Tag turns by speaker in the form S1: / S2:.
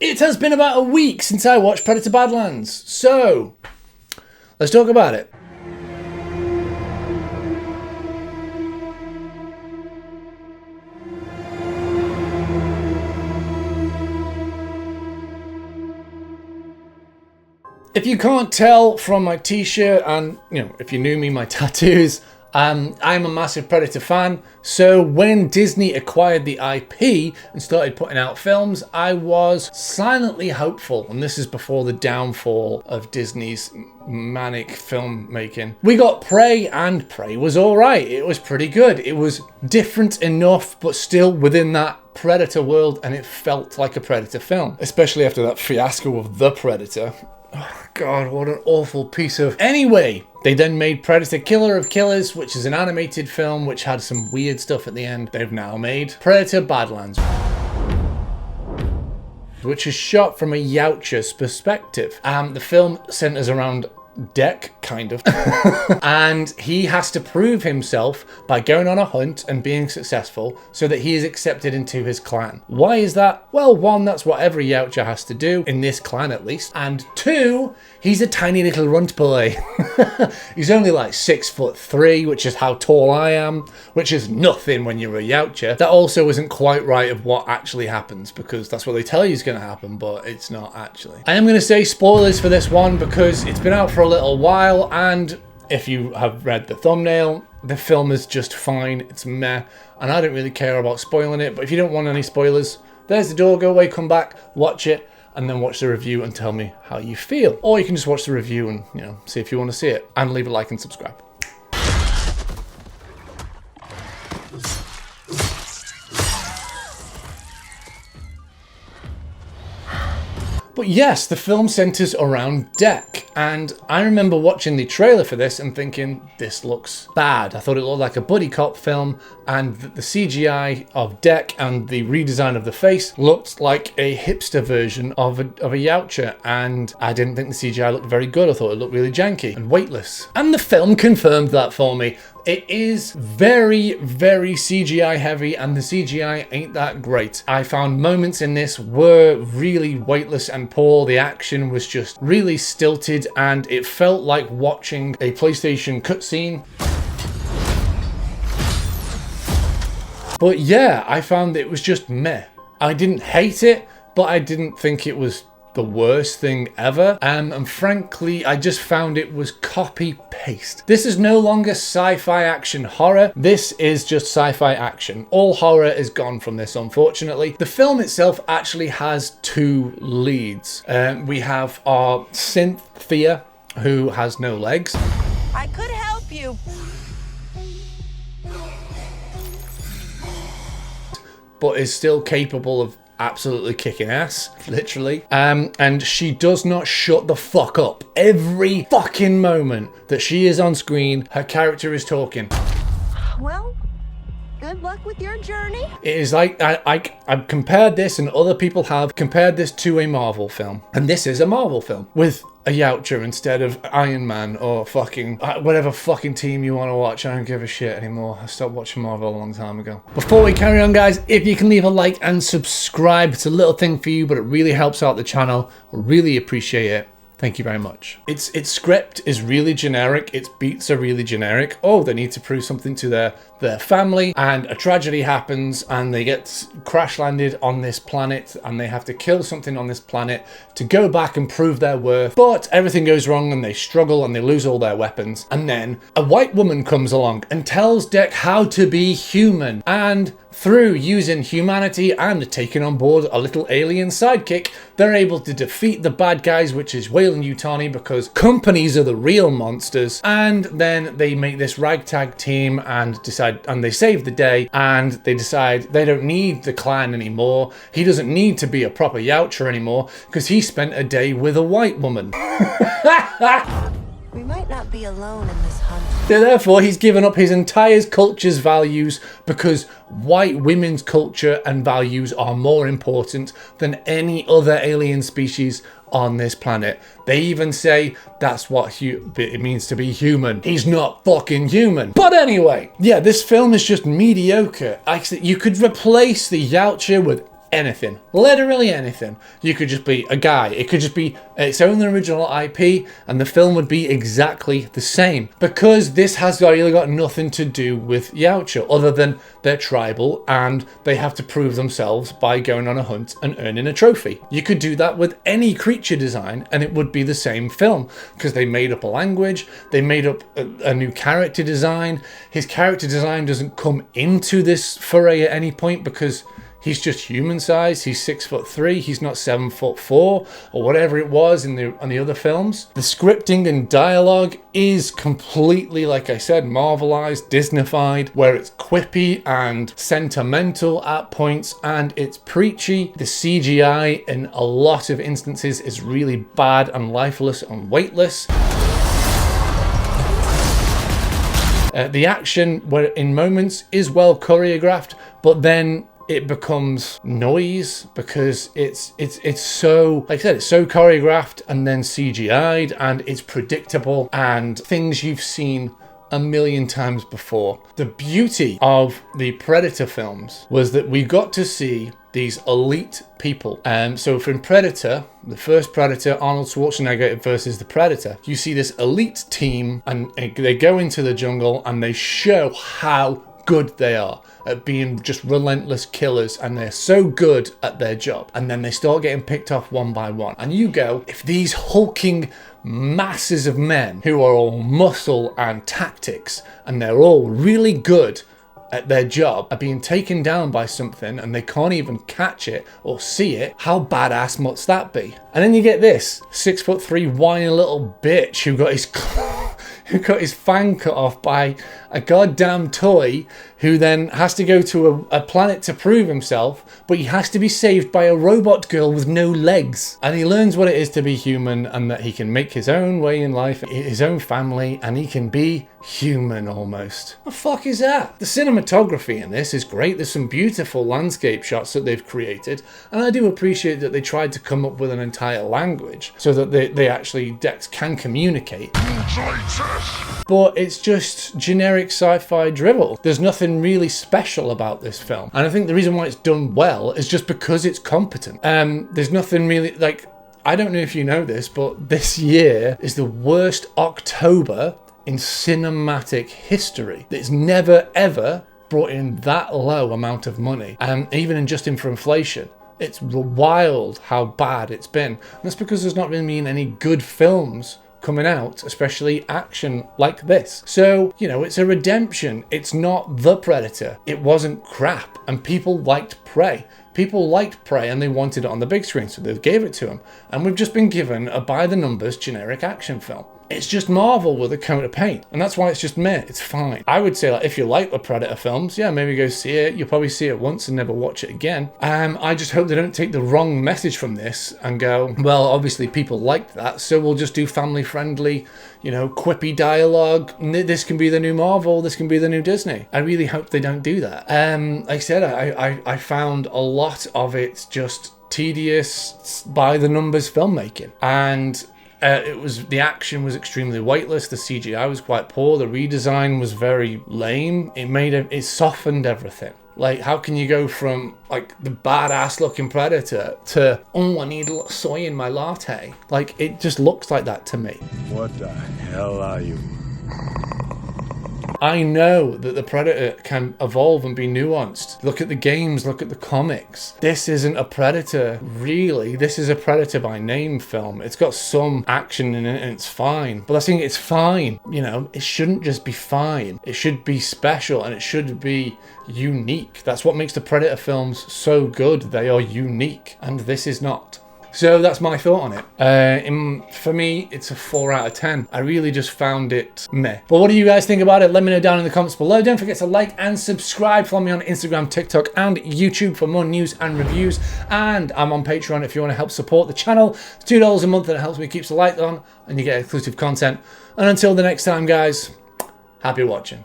S1: It has been about a week since I watched Predator Badlands, so let's talk about it. If you can't tell from my t-shirt and, if you knew me, my tattoos, I'm a massive Predator fan. So when Disney acquired the IP and started putting out films, I was silently hopeful. And this is before the downfall of Disney's manic filmmaking. We got Prey, and Prey was all right. It was pretty good. It was different enough, but still within that Predator world, and it felt like a Predator film, especially after that fiasco of The Predator. Oh God, what an awful piece of... Anyway, they then made Predator Killer of Killers, which is an animated film which had some weird stuff at the end. They've now made Predator Badlands, which is shot from a Yautja's perspective. The film centers around Deck, kind of. And he has to prove himself by going on a hunt and being successful so that he is accepted into his clan. Why is that? Well, one, that's what every Yautja has to do, in this clan at least. And two, he's a tiny little runt boy. He's only like 6'3", which is how tall I am, which is nothing when you're a Yautja. That also isn't quite right of what actually happens, because that's what they tell you is going to happen, but it's not actually. I am going to say spoilers for this one because it's been out for a little while, and if you have read the thumbnail, the film is just fine. It's meh, and I don't really care about spoiling it, but if you don't want any spoilers, there's the door. Go away, come back, watch it, and then watch the review and tell me how you feel. Or you can just watch the review and, see if you want to see it, and leave a like and subscribe. But yes, the film centers around Deck, and I remember watching the trailer for this and thinking, this looks bad. I thought it looked like a buddy cop film, and the CGI of Deck and the redesign of the face looked like a hipster version of a Yautja, and I didn't think the CGI looked very good. I thought it looked really janky and weightless. And the film confirmed that for me. It is very, very CGI heavy, and the CGI ain't that great. I found moments in this were really weightless and poor. The action was just really stilted, and it felt like watching a PlayStation cutscene. But yeah, I found it was just meh. I didn't hate it, but I didn't think it was the worst thing ever, and frankly I just found it was copy paste. This is no longer sci-fi action horror, this is just sci-fi action. All horror is gone from this, unfortunately. The film itself actually has two leads. We have our synth Thea, who has no legs.
S2: I could help you,
S1: but is still capable of absolutely kicking ass, literally. And she does not shut the fuck up. Every fucking moment that she is on screen, her character is talking.
S2: Well, good luck with your journey.
S1: It is like, I've compared this, and other people have compared this to a Marvel film. And this is a Marvel film with a Yautja instead of Iron Man or fucking whatever fucking team you want to watch. I don't give a shit anymore. I stopped watching Marvel a long time ago. Before we carry on, guys, if you can leave a like and subscribe, it's a little thing for you, but it really helps out the channel. I really appreciate it. Thank you very much. Its script is really generic. Its beats are really generic. Oh, they need to prove something to their family, and a tragedy happens, and they get crash landed on this planet, and they have to kill something on this planet to go back and prove their worth. But everything goes wrong, and they struggle, and they lose all their weapons. And then a white woman comes along and tells Deck how to be human, and through using humanity and taking on board a little alien sidekick, they're able to defeat the bad guys, which is Whale and Yutani, because companies are the real monsters. And then they make this ragtag team and they save the day, and they decide they don't need the clan anymore. He doesn't need to be a proper Yautja anymore because he spent a day with a white woman.
S2: We might not be alone in this hunt.
S1: Therefore, he's given up his entire culture's values because white women's culture and values are more important than any other alien species on this planet. They even say that's what it means to be human. He's not fucking human. But anyway, yeah, this film is just mediocre. You could replace the Yautja with anything, literally anything. You could just be a guy. It could just be its own original IP, and the film would be exactly the same, because this has really got nothing to do with Yautja other than they're tribal and they have to prove themselves by going on a hunt and earning a trophy. You could do that with any creature design and it would be the same film, because they made up a language, they made up a new character design. His character design doesn't come into this foray at any point because he's just human size. He's 6'3". He's not 7'4" or whatever it was on the other films. The scripting and dialogue is completely, like I said, Marvelized, Disneyfied, where it's quippy and sentimental at points, and it's preachy. The CGI in a lot of instances is really bad and lifeless and weightless. The action, where in moments, is well choreographed, but then it becomes noise because it's so, like I said, it's so choreographed and then CGI'd, and it's predictable and things you've seen a million times before. The beauty of the Predator films was that we got to see these elite people. So from Predator, the first Predator, Arnold Schwarzenegger versus the Predator, you see this elite team and they go into the jungle and they show how good they are at being just relentless killers, and they're so good at their job, and then they start getting picked off one by one, and you go, if these hulking masses of men who are all muscle and tactics and they're all really good at their job are being taken down by something and they can't even catch it or see it, how badass must that be? And then you get this 6'3" whiny little bitch who got his fang cut off by a goddamn toy, who then has to go to a planet to prove himself, but he has to be saved by a robot girl with no legs. And he learns what it is to be human and that he can make his own way in life, his own family, and he can be human almost. The fuck is that? The cinematography in this is great. There's some beautiful landscape shots that they've created, and I do appreciate that they tried to come up with an entire language so that they actually, Dex can communicate. But it's just generic sci-fi drivel. There's nothing really special about this film. And I think the reason why it's done well is just because it's competent. There's nothing really, like, I don't know if you know this, but this year is the worst October in cinematic history. It's never ever brought in that low amount of money, even in for inflation. It's wild how bad it's been. And that's because there's not really been any good films coming out, especially action like this. So, you know, it's a redemption. It's not the Predator. It wasn't crap, and people liked Prey. People liked Prey and they wanted it on the big screen, so they gave it to them. And we've just been given a by-the-numbers generic action film. It's just Marvel with a coat of paint, and that's why it's just meh. It's fine. I would say, like, if you like the Predator films, yeah, maybe go see it. You'll probably see it once and never watch it again. I just hope they don't take the wrong message from this and go, well, obviously people liked that, so we'll just do family-friendly, you know, quippy dialogue. This can be the new Marvel. This can be the new Disney. I really hope they don't do that. Like I said, I found a lot of it just tedious, by-the-numbers filmmaking, and the action was extremely weightless. The CGI was quite poor. The redesign was very lame. It softened everything. Like, how can you go from, like, the badass looking Predator to, oh, I need a little soy in my latte? Like, it just looks like that to me.
S3: What the hell are you?
S1: I know that the Predator can evolve and be nuanced. Look at the games, look at the comics. This isn't a Predator, really. This is a Predator by name film. It's got some action in it and it's fine. But I think it's fine. You know, it shouldn't just be fine. It should be special and it should be unique. That's what makes the Predator films so good. They are unique, and this is not. So that's my thought on it. For me, it's a 4 out of 10. I really just found it meh. But what do you guys think about it? Let me know down in the comments below. Don't forget to like and subscribe. Follow me on Instagram, TikTok, and YouTube for more news and reviews. And I'm on Patreon if you want to help support the channel. It's $2 a month and it helps me keep the lights on and you get exclusive content. And until the next time, guys, happy watching.